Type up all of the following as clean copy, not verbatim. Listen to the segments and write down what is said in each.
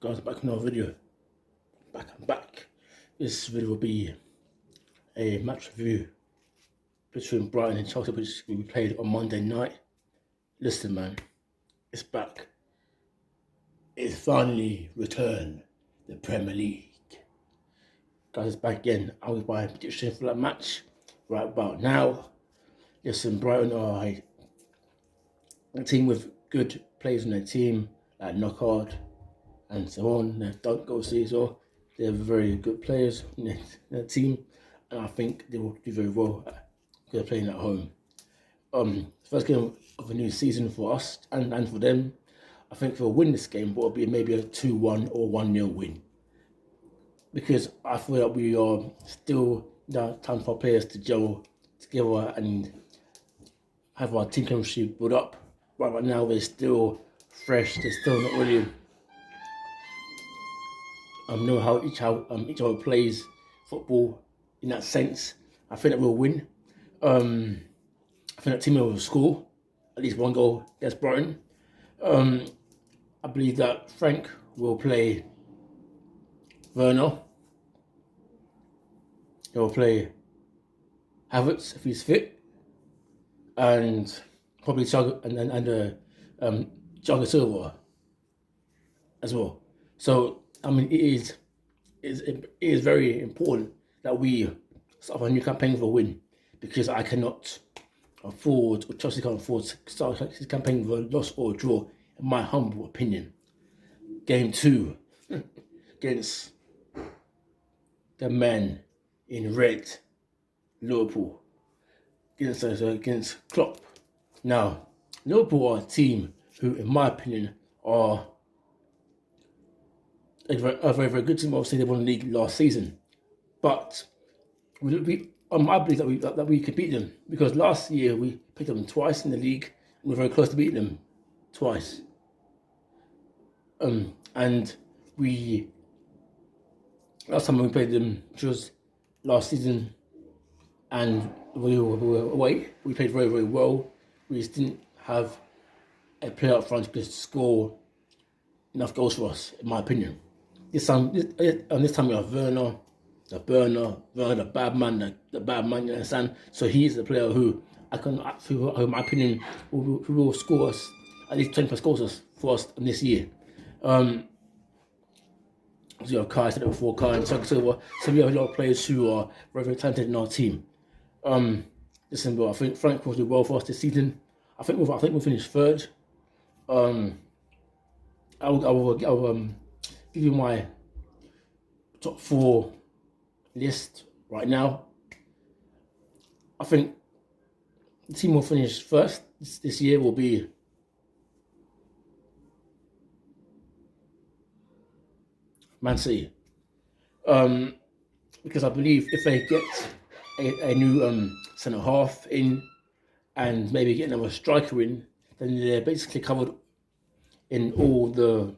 Guys, back in our video. I'm back. This video will be a match review between Brighton and Chelsea, which we played on Monday night. Listen, man, it's back. It's finally returned. The Premier League. Guys, it's back again. I was by prediction for that match right about now. Listen, Brighton are a team with good players in their team, like Knockout and so on. They don't go see as well. They're very good players in their team, and I think they will do very well because they're playing at home. First game of a new season for us and for them. I think they'll win this game, but it'll be maybe a 2-1 or 1-0 win. Because I feel that we are still time for players to gel together and have our team chemistry built up. But right now they're still fresh. They're still not really know how each other plays football in that sense. I think that we'll win. I think that team will score at least one goal against Brighton. I believe that Frank will play Werner. He'll play Havertz if he's fit, and probably Thiago Silva as well. So I mean, it is very important that we start a new campaign for a win, because I cannot afford, or Chelsea can't afford to start his campaign with a loss or a draw, in my humble opinion. Game 2 against the men in red, Liverpool, against Klopp. Now, Liverpool are a team who, in my opinion, are a very, very good team. Obviously, they won the league last season, but I believe that we could beat them, because last year we picked them twice in the league and we were very close to beating them twice. And last time we played them, which was last season, and we were away, we played very, very well. We just didn't have a player up front who could score enough goals for us, in my opinion. This time we have Werner, the burner, Werner, the bad man, you understand? So he's the player who in my opinion, who will score us at least 20 plus goals for us in this year. So you have Kai, I said it before, Kai and Thiago Silva. So we have a lot of players who are very, very talented in our team. Listen, bro, I think Frank will do well for us this season. I think we'll finish third. I will give you my top 4 list right now. I think the team will finish first this year will be Man City. Because I believe if they get a new centre half in and maybe get another striker in, then they're basically covered in all the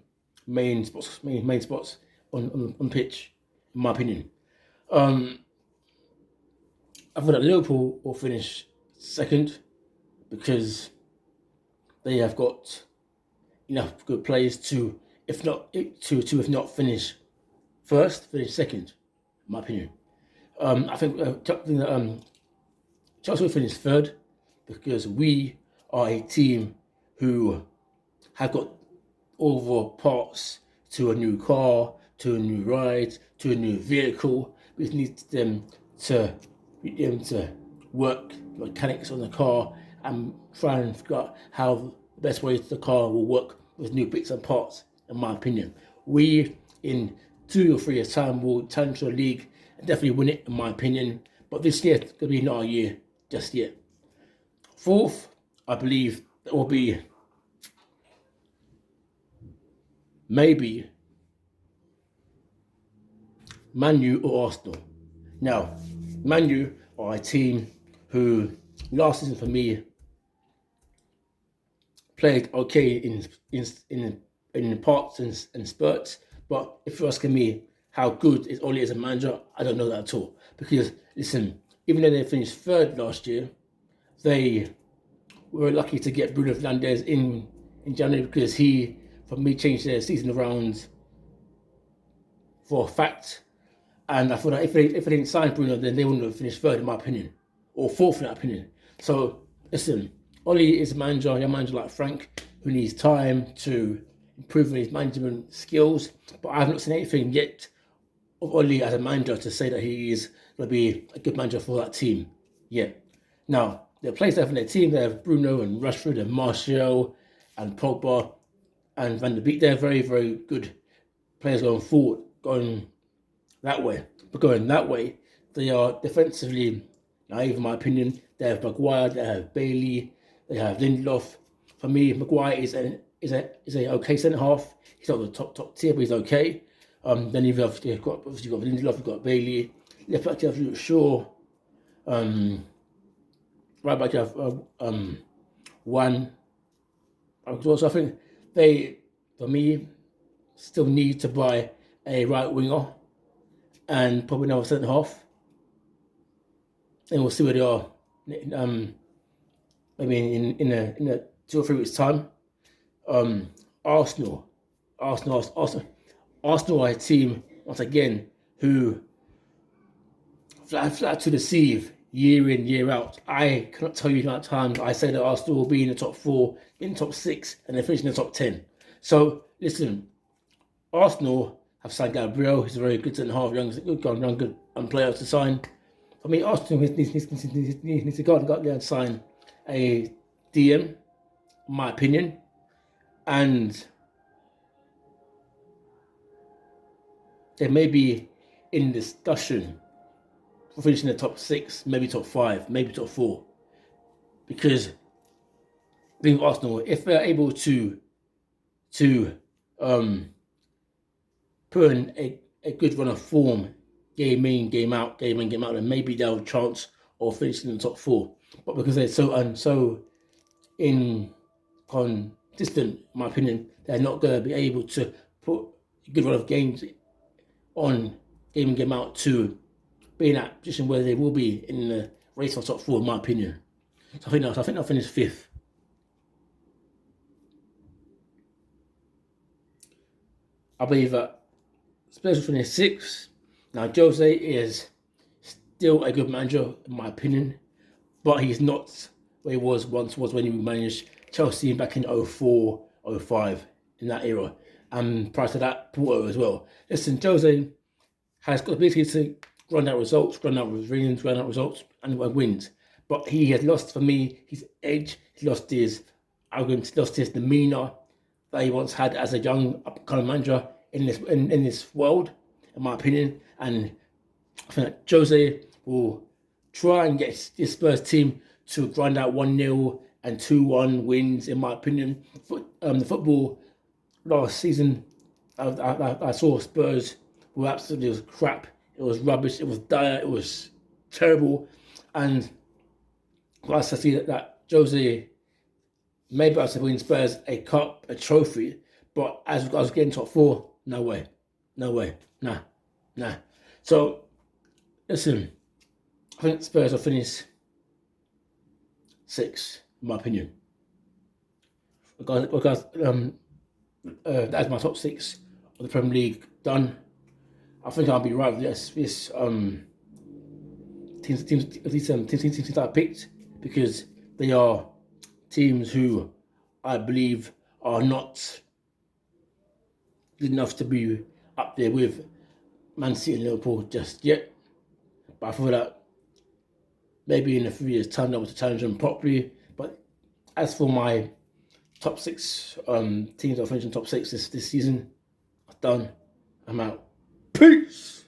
main spots on pitch, in my opinion. I feel that Liverpool will finish second, because they have got enough good players to, if not finish first, finish second, in my opinion. I think Chelsea will finish third, because we are a team who have got all the parts to a new car, to a new ride, to a new vehicle. We need them to work mechanics on the car and try and figure out how the best way the car will work with new bits and parts, in my opinion. We, in 2 or 3 years' time, will challenge the league and definitely win it, in my opinion. But this year, it's going to be not a year just yet. Fourth, I believe that will be maybe Man U or Arsenal. Now, Man U are a team who last season for me played okay in parts and spurts, but if you're asking me how good is Ole as a manager, I don't know that at all. Because listen, even though they finished third last year, they were lucky to get Bruno Fernandes in January, because he, for me, changed their season around for a fact. And I feel that if they didn't sign Bruno, then they wouldn't have finished third, in my opinion, or fourth, in my opinion. So listen, Oli is a manager, young manager like Frank, who needs time to improve on his management skills. But I have not seen anything yet of Oli as a manager to say that he is going to be a good manager for that team yet. Now, the players they have in their team, they have Bruno and Rashford and Martial and Pogba and Van der Beek. They're very, very good players going forward, going that way. But going that way, they are defensively naive, in my opinion. They have Maguire, they have Bailey, they have Lindelof. For me, Maguire is a okay centre half. He's not the top tier, but he's okay. Then you've got Lindelof, you've got Bailey. Left back you have Luke Shaw. Right back you have Wan. So I think they, for me, still need to buy a right winger and probably another centre half. And we'll see where they are. Maybe in a 2 or 3 weeks' time. Arsenal are a team once again who flat to deceive year in, year out. I cannot tell you the amount of times I say that Arsenal will be in the top 4, in the top 6, and they finish in the top 10. So listen, Arsenal have signed Gabriel. He's a very good centre half, young good player to sign. For me, Arsenal needs to go and sign a DM, in my opinion, and they may be in discussion for finishing the top 6, maybe top 5, maybe top 4, because being Arsenal, if they're able to put in a good run of form, game in, game out, then maybe they'll have a chance of finishing in the top 4. But because they're so inconsistent, in my opinion, they're not going to be able to put a good run of games on game in, game out to be in that position where they will be in the race for top 4, in my opinion. So I think they'll finish 5th. I believe that Spurs will finish 6th. Now, Jose is still a good manager, in my opinion, but he's not where he was when he managed Chelsea back in 04, 05, in that era. And prior to that, Porto as well. Listen, Jose has got the ability to grind out results, grind out results, and wins. But he has lost, for me, his edge. He lost his arrogance, lost his demeanour that he once had as a young upcoming manager in this world, in my opinion. And I think that Jose will try and get his Spurs team to grind out 1-0 and 2-1 wins, in my opinion. The football last season, I saw Spurs were absolutely, it was crap. It was rubbish. It was dire. It was terrible. And whilst I see that Jose maybe I should win Spurs a cup, a trophy, but as I was getting top 4, no way. Nah. So, listen, I think Spurs will finish 6th, in my opinion. Because that's my top 6 of the Premier League done. I think I'll be right with this teams that I picked, because they are teams who I believe are not good enough to be up there with Man City and Liverpool just yet. But I feel that maybe in a few years' time they'll challenge them properly. But as for my top 6 teams that are finishing top 6 this season, I'm done. I'm out. Peace!